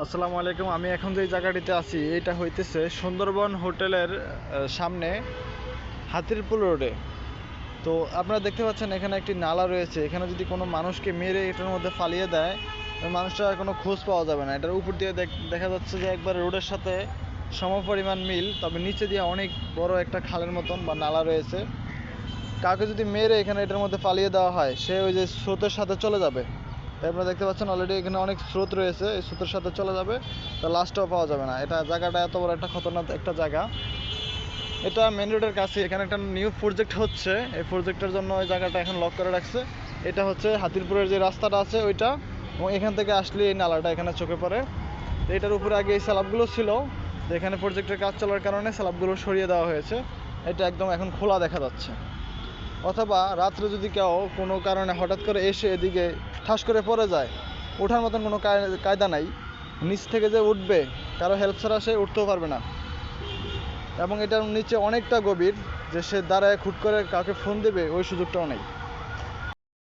আসসালামু আলাইকুম। আমি এখন যে জায়গাটিতে আছি এটা হইতেছে সুন্দরবন হোটেলের সামনে হাতিরপুল রোডে। তো আপনারা দেখতে পাচ্ছেন এখানে একটি নালা রয়েছে। এখানে যদি কোনো মানুষকে মেরে এটার মধ্যে ফালিয়ে দেয়, ওই মানুষটার কোনো খোঁজ পাওয়া যাবে না। এটার উপর দিয়ে দেখা যাচ্ছে যে একবার রোডের সাথে সমপরিমাণ মিল, তবে নিচে দিয়ে অনেক বড় একটা খালের মতন বা নালা রয়েছে। কাউকে যদি মেরে এখানে এটার মধ্যে ফালিয়ে দেওয়া হয়, সে ওই যে স্রোতের সাথে চলে যাবে। তাই আপনারা দেখতে পাচ্ছেন অলরেডি এখানে অনেক স্রোত রয়েছে, এই স্রোতের সাথে চলে যাবে, তা লাস্টটাও পাওয়া যাবে না। এটা জায়গাটা এত বড় একটা খতরনাক একটা জায়গা। এটা মেন রোডের কাছে, এখানে একটা নিউ প্রজেক্ট হচ্ছে। এই প্রজেক্টের জন্য ওই জায়গাটা এখন লক করে রাখছে। এটা হচ্ছে হাতিরপুরের যে রাস্তাটা আছে ওইটা, এবং এখান থেকে আসলে এই নালাটা এখানে চোখে পড়ে। তো এটার উপরে আগে এই স্ল্যাবগুলো ছিল, তো এখানে প্রজেক্টের কাজ চলার কারণে স্ল্যাবগুলো সরিয়ে দেওয়া হয়েছে। এটা একদম এখন খোলা দেখা যাচ্ছে। অথবা রাত্রে যদি কেউ কোনো কারণে হঠাৎ করে এসে এদিকে ঠাস করে পড়ে যায়, ওঠার মতন কোনো কায়দা নাই। নিচ থেকে যে উঠবে, কারো হেল্প ছাড়া সে উঠতেও পারবে না। এবং এটার নিচে অনেকটা গভীর, যে সে দাঁড়ায় খুট করে কাউকে ফোন দেবে ওই সুযোগটাও নেই।